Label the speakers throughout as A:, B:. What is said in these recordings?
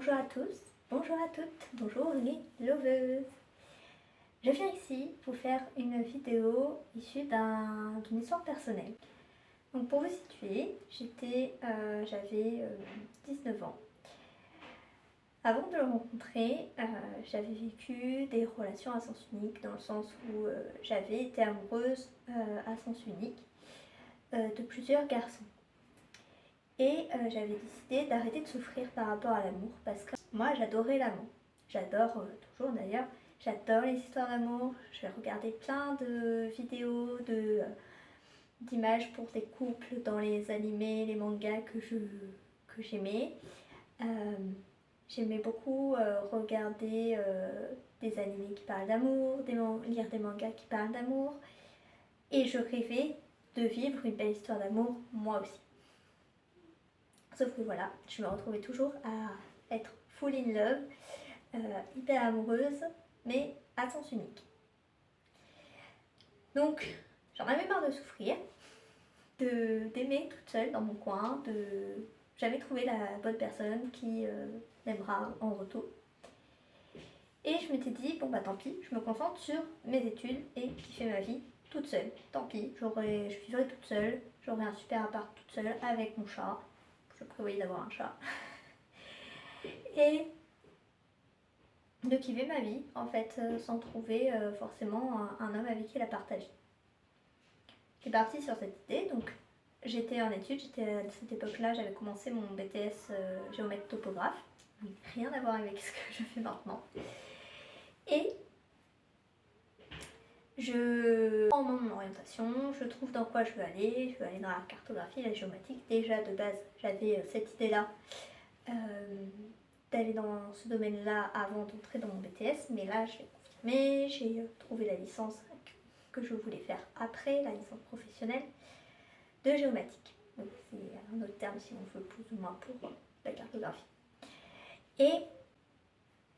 A: Bonjour à tous, bonjour à toutes, bonjour les loveuses. Je viens ici pour faire une vidéo issue d'une histoire personnelle. Donc pour vous situer, j'avais 19 ans. Avant de le rencontrer, j'avais vécu des relations à sens unique dans le sens où j'avais été amoureuse à sens unique de plusieurs garçons. Et j'avais décidé d'arrêter de souffrir par rapport à l'amour parce que moi j'adorais l'amour. J'adore toujours d'ailleurs, j'adore les histoires d'amour. J'ai regardé plein de vidéos, d'images pour des couples dans les animés, les mangas que j'aimais. J'aimais beaucoup regarder des animés qui parlent d'amour, lire des mangas qui parlent d'amour. Et je rêvais de vivre une belle histoire d'amour moi aussi. Sauf que voilà, je me retrouvais toujours à être full in love, hyper amoureuse, mais à sens unique. Donc, j'en avais marre de souffrir, d'aimer toute seule dans mon coin, de jamais trouver la bonne personne qui m'aimera en retour. Et je m'étais dit, bon bah tant pis, je me concentre sur mes études et kiffer ma vie toute seule. Tant pis, je vivrai toute seule, j'aurai un super appart toute seule avec mon chat. Je prévoyais d'avoir un chat. Et de kiffer ma vie, en fait, sans trouver forcément un homme avec qui la partager. J'ai parti sur cette idée, donc j'étais en études, à cette époque-là, j'avais commencé mon BTS géomètre topographe. Rien à voir avec ce que je fais maintenant. Et je prends mon orientation, je trouve dans quoi je veux aller dans la cartographie, la géomatique. Déjà de base, j'avais cette idée-là d'aller dans ce domaine-là avant d'entrer dans mon BTS, mais là je l'ai confirmé, j'ai trouvé la licence que je voulais faire après, la licence professionnelle de géomatique. Donc c'est un autre terme si on veut plus ou moins pour la cartographie. Et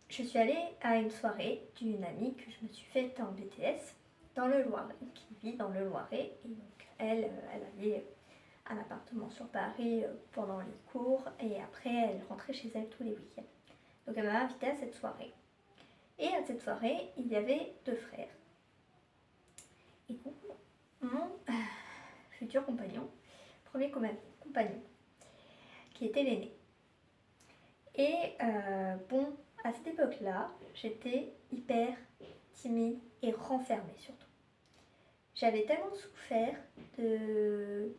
A: je suis allée à une soirée d'une amie que je me suis faite en BTS dans le Loiret, qui vit dans le Loiret, et donc elle avait un appartement sur Paris pendant les cours et après elle rentrait chez elle tous les week-ends. Donc elle m'a invitée à cette soirée. Et à cette soirée, il y avait 2 frères. Et donc mon futur compagnon, premier compagnon, qui était l'aîné. Et bon, à cette époque-là, j'étais hyper timide et renfermée surtout. J'avais tellement souffert de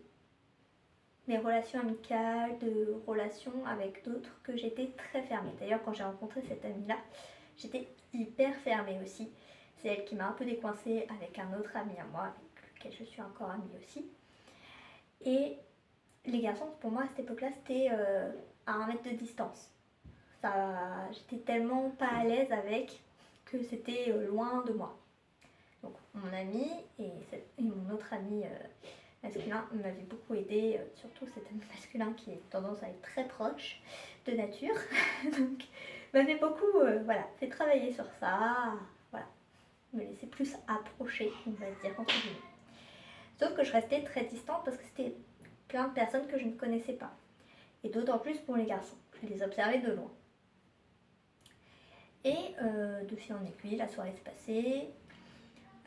A: mes relations amicales, de relations avec d'autres, que j'étais très fermée. D'ailleurs, quand j'ai rencontré cette amie-là, j'étais hyper fermée aussi. C'est elle qui m'a un peu décoincée avec un autre ami à moi, avec lequel je suis encore amie aussi. Et les garçons, pour moi, à cette époque-là, c'était à 1 mètre de distance. J'étais tellement pas à l'aise avec que c'était loin de moi. Donc mon ami et mon autre ami masculin m'avait beaucoup aidé, surtout cet ami masculin qui a tendance à être très proche de nature. Donc m'avait beaucoup fait travailler sur ça, voilà, me laisser plus approcher, on va dire entre guillemets. Sauf que je restais très distante parce que c'était plein de personnes que je ne connaissais pas. Et d'autant plus pour les garçons, je les observais de loin. Et de fil en aiguille, la soirée s'est passée.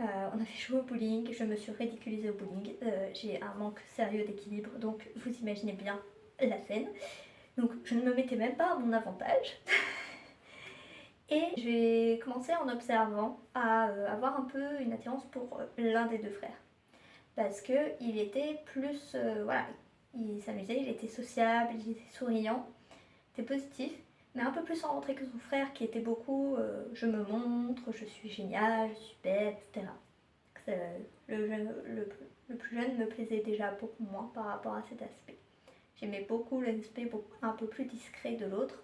A: On a fait jouer au bowling, je me suis ridiculisée au bowling. J'ai un manque sérieux d'équilibre, donc vous imaginez bien la scène. Donc je ne me mettais même pas à mon avantage. Et j'ai commencé en observant à avoir un peu une attirance pour l'un des 2 frères. Parce qu'il était plus, il s'amusait, il était sociable, il était souriant, il était positif. Mais un peu plus en rentrée que son frère qui était beaucoup je me montre, je suis génial, je suis belle, etc. Le plus jeune me plaisait déjà beaucoup moins par rapport à cet aspect. J'aimais beaucoup l'aspect un peu plus discret de l'autre,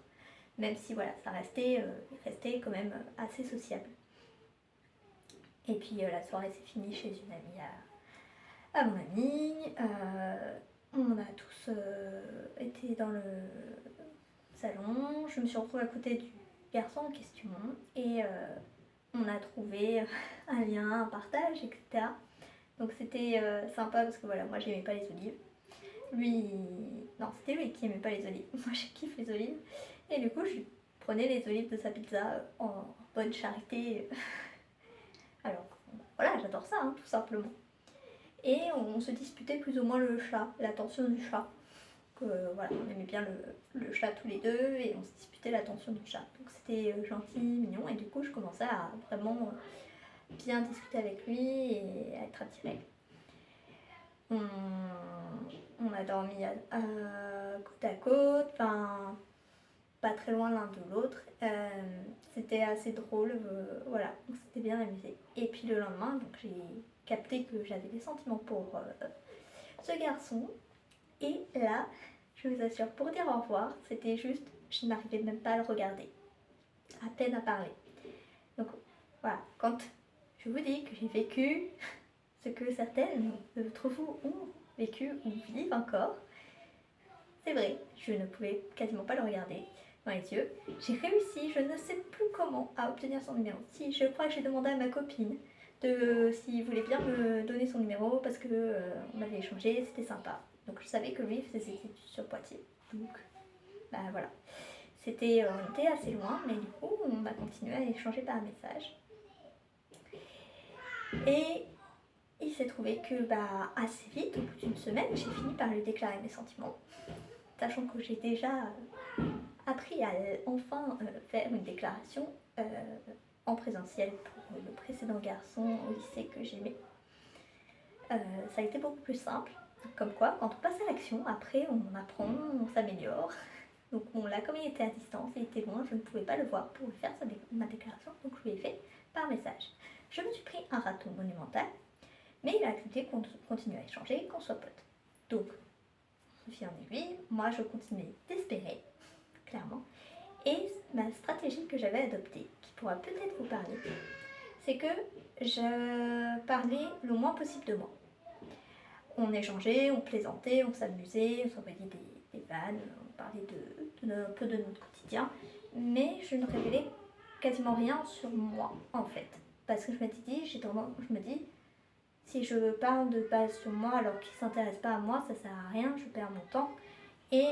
A: même si voilà, il restait quand même assez sociable. Et puis la soirée s'est finie chez une amie à mon ami. On a tous été dans le salon, je me suis retrouvée à côté du garçon en question et on a trouvé un lien, un partage, etc. Donc c'était sympa parce que voilà, moi j'aimais pas les olives. Non, c'était lui qui aimait pas les olives. Moi je kiffe les olives. Et du coup, je lui prenait les olives de sa pizza en bonne charité. Alors voilà, j'adore ça, hein, tout simplement. Et on se disputait plus ou moins le chat, l'attention du chat. Voilà, on aimait bien le chat tous les deux et on se disputait l'attention du chat. Donc c'était gentil, mignon, et du coup je commençais à vraiment bien discuter avec lui et à être attirée. On a dormi côte à côte, enfin pas très loin l'un de l'autre. C'était assez drôle, voilà, on s'était bien amusé. Et puis le lendemain, donc j'ai capté que j'avais des sentiments pour ce garçon. Et là, je vous assure, pour dire au revoir, c'était juste, je n'arrivais même pas à le regarder, à peine à parler. Donc voilà, quand je vous dis que j'ai vécu ce que certaines d'entre vous ont vécu ou vivent encore, c'est vrai, je ne pouvais quasiment pas le regarder dans les yeux. J'ai réussi, je ne sais plus comment, à obtenir son numéro. Si, je crois que j'ai demandé à ma copine s'il voulait bien me donner son numéro parce que on avait échangé, c'était sympa. Donc je savais que lui faisait ses études sur Poitiers. Donc bah voilà. On était assez loin, mais du coup on a continué à échanger par message. Et il s'est trouvé que assez vite, au bout d'une semaine, j'ai fini par lui déclarer mes sentiments. Sachant que j'ai déjà appris à enfin faire une déclaration en présentiel pour le précédent garçon au lycée que j'aimais. Ça a été beaucoup plus simple. Comme quoi, quand on passe à l'action, après on apprend, on s'améliore. Donc bon, là, comme il était à distance, il était loin, je ne pouvais pas le voir pour lui faire ma déclaration, donc je lui ai fait par message. Je me suis pris un râteau monumental, mais il a accepté qu'on continue à échanger, qu'on soit potes. Donc, de fil en aiguille, moi je continuais d'espérer, clairement. Et ma stratégie que j'avais adoptée, qui pourra peut-être vous parler, c'est que je parlais le moins possible de moi. On échangeait, on plaisantait, on s'amusait, on s'envoyait des vannes, on parlait un peu de notre quotidien, mais je ne révélais quasiment rien sur moi en fait. Parce que je me dis, si je parle de base sur moi alors qu'il ne s'intéresse pas à moi, ça sert à rien, je perds mon temps et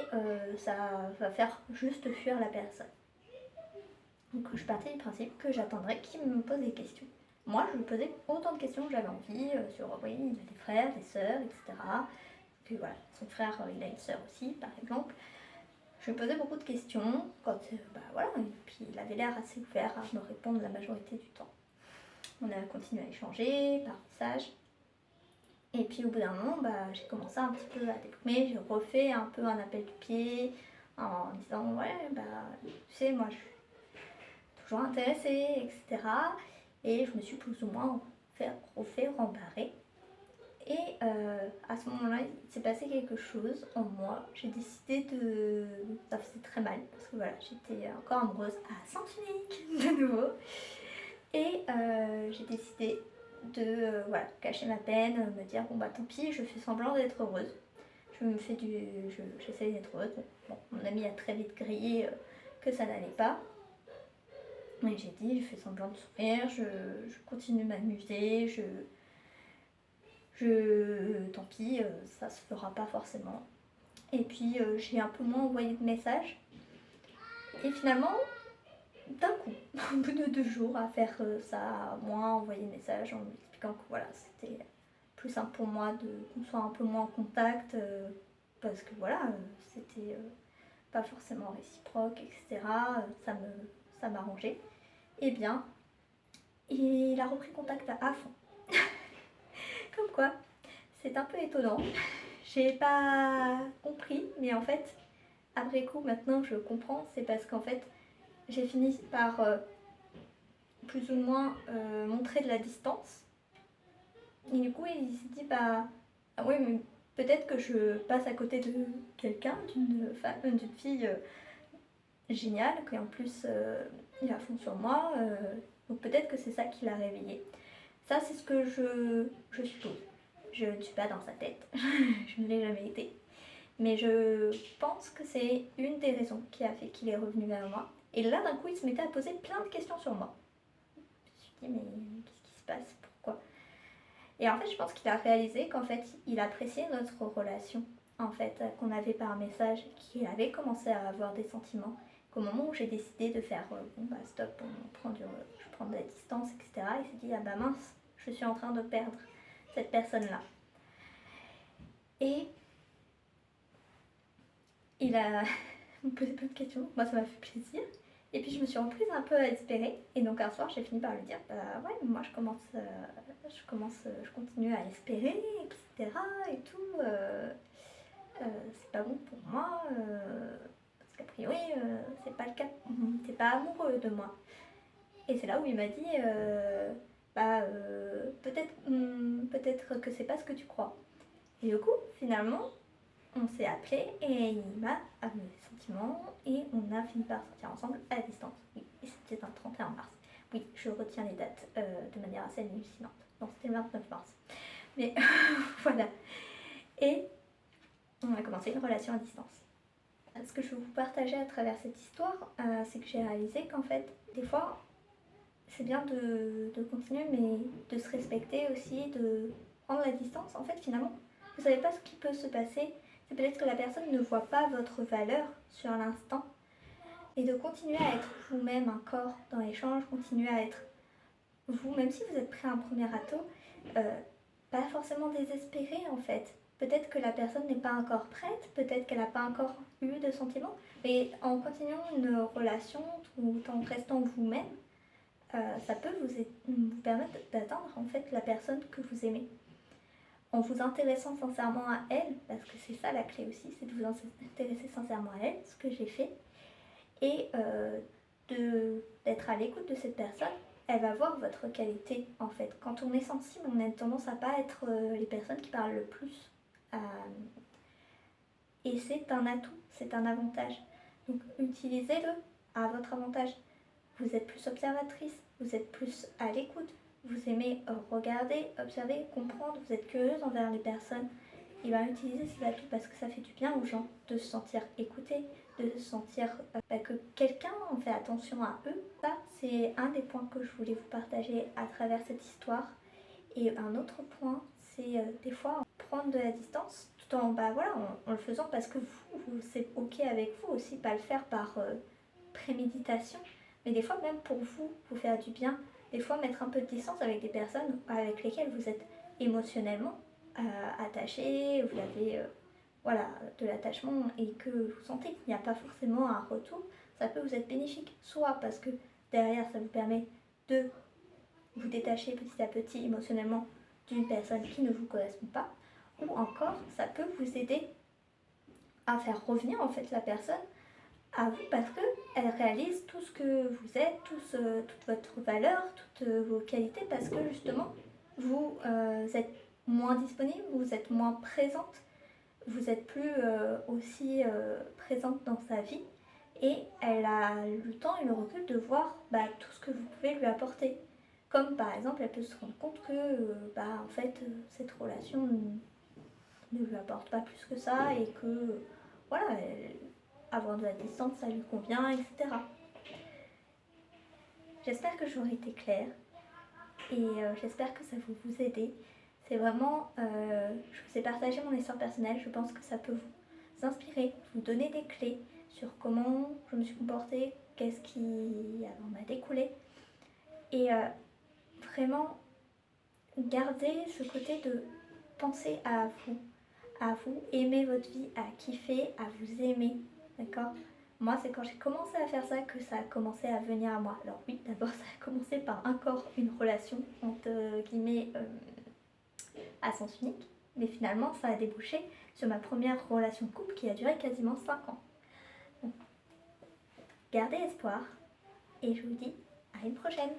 A: ça va faire juste fuir la personne. Donc je partais du principe que j'attendrais qu'il me pose des questions. Moi, je lui posais autant de questions que j'avais envie sur, oui, il a des frères, des sœurs, etc. Puis voilà, son frère, il a une sœur aussi, par exemple. Je lui posais beaucoup de questions, voilà, et puis il avait l'air assez ouvert à me répondre la majorité du temps. On a continué à échanger par message. Et puis au bout d'un moment, j'ai commencé un petit peu à déprimer. J'ai refait un peu un appel du pied en disant, ouais, tu sais, moi je suis toujours intéressée, etc. Et je me suis plus ou moins refait rembarrer. Et à ce moment-là, il s'est passé quelque chose en moi. J'ai décidé de... Ça faisait très mal, parce que voilà, j'étais encore amoureuse à sens unique, de nouveau. Et j'ai décidé de cacher ma peine, me dire, bon tant pis, je fais semblant d'être heureuse. J'essaie d'être heureuse. Bon, mon ami a très vite grillé que ça n'allait pas. Mais j'ai dit, je fais semblant de sourire, je continue de m'amuser, tant pis, ça se fera pas forcément. Et puis j'ai un peu moins envoyé de messages. Et finalement, d'un coup, au bout de 2 jours à faire ça, à moins envoyer de messages en m'expliquant que voilà, c'était plus simple pour moi qu'on soit un peu moins en contact, parce que voilà, c'était pas forcément réciproque, etc. Ça m'arrangeait. Eh bien, il a repris contact à fond. Comme quoi, c'est un peu étonnant. J'ai pas compris, mais en fait, après coup, maintenant je comprends. C'est parce qu'en fait, j'ai fini par plus ou moins montrer de la distance. Et du coup, il s'est dit, ah oui, mais peut-être que je passe à côté de quelqu'un, d'une fille géniale, qui en plus est à fond sur moi. Donc peut-être que c'est ça qui l'a réveillé. Ça, c'est ce que je suppose. Je ne suis pas dans sa tête, je ne l'ai jamais été. Mais je pense que c'est une des raisons qui a fait qu'il est revenu vers moi. Et là, d'un coup, il se mettait à poser plein de questions sur moi. Je me suis dit, mais qu'est-ce qui se passe? Pourquoi? Et en fait, je pense qu'il a réalisé qu'en fait, il appréciait notre relation, en fait, qu'on avait par message, qu'il avait commencé à avoir des sentiments. qu'au moment où j'ai décidé de faire bon bah stop, je prends de la distance, etc., il s'est dit ah bah mince, je suis en train de perdre cette personne-là. Et il a me posé plein de questions, moi ça m'a fait plaisir. Et puis je me suis reprise un peu à espérer. Et donc un soir j'ai fini par lui dire bah ouais, moi je continue à espérer, etc. et tout. C'est pas bon pour moi. Parce qu'a priori c'est pas le cas. T'es pas amoureux de moi. Et c'est là où il m'a dit peut-être que c'est pas ce que tu crois. Et du coup finalement on s'est appelé et il m'a avoué ses sentiments et on a fini par sortir ensemble à distance. Oui, et c'était un 31 mars. Oui, je retiens les dates de manière assez hallucinante. Non, c'était le 29 mars. Mais voilà. Et on a commencé une relation à distance. Ce que je veux vous partager à travers cette histoire, c'est que j'ai réalisé qu'en fait, des fois, c'est bien de continuer, mais de se respecter aussi, de prendre la distance. En fait, finalement, vous ne savez pas ce qui peut se passer. C'est peut-être que la personne ne voit pas votre valeur sur l'instant. Et de continuer à être vous-même encore dans l'échange, continuer à être vous, même si vous êtes prêt à un premier râteau, pas forcément désespéré en fait. Peut-être que la personne n'est pas encore prête, peut-être qu'elle n'a pas encore eu de sentiments, mais en continuant une relation tout en restant vous-même, ça peut vous permettre d'atteindre en fait la personne que vous aimez. En vous intéressant sincèrement à elle, parce que c'est ça la clé aussi, c'est de vous intéresser sincèrement à elle, ce que j'ai fait, et d'être à l'écoute de cette personne. Elle va voir votre qualité en fait. Quand on est sensible, on a tendance à pas être les personnes qui parlent le plus. Et c'est un atout, c'est un avantage. Donc utilisez-le à votre avantage. Vous êtes plus observatrice, vous êtes plus à l'écoute, vous aimez regarder, observer, comprendre, vous êtes curieuse envers les personnes. Et bien utiliser ces atouts parce que ça fait du bien aux gens de se sentir écoutés, de se sentir que quelqu'un fait attention à eux. Ça, c'est un des points que je voulais vous partager à travers cette histoire. Et un autre point, c'est des fois prendre de la distance tout en le faisant parce que c'est ok avec vous aussi, pas le faire par préméditation. Mais des fois, même pour vous faire du bien, des fois mettre un peu de distance avec des personnes avec lesquelles vous êtes émotionnellement attaché, vous avez de l'attachement et que vous sentez qu'il n'y a pas forcément un retour, ça peut vous être bénéfique. Soit parce que derrière, ça vous permet de vous détacher petit à petit émotionnellement d'une personne qui ne vous correspond pas, ou encore, ça peut vous aider à faire revenir en fait la personne à vous parce qu'elle réalise tout ce que vous êtes, toute votre valeur, toutes vos qualités, parce que justement, vous êtes moins disponible, vous êtes moins présente, vous êtes plus aussi présente dans sa vie, et elle a le temps et le recul de voir tout ce que vous pouvez lui apporter. Comme par exemple, elle peut se rendre compte que en fait, cette relation ne lui apporte pas plus que ça et que avoir de la distance, ça lui convient, etc. J'espère que j'aurai été claire et j'espère que ça va vous aider. C'est vraiment, je vous ai partagé mon histoire personnelle, je pense que ça peut vous inspirer, vous donner des clés sur comment je me suis comportée, qu'est-ce qui en a découlé. Et vraiment, gardez ce côté de penser à vous, aimer votre vie, à kiffer, à vous aimer, d'accord ? Moi, c'est quand j'ai commencé à faire ça que ça a commencé à venir à moi. Alors oui, d'abord, ça a commencé par une relation, entre guillemets, à sens unique. Mais finalement, ça a débouché sur ma première relation de couple qui a duré quasiment 5 ans. Donc, gardez espoir et je vous dis à une prochaine.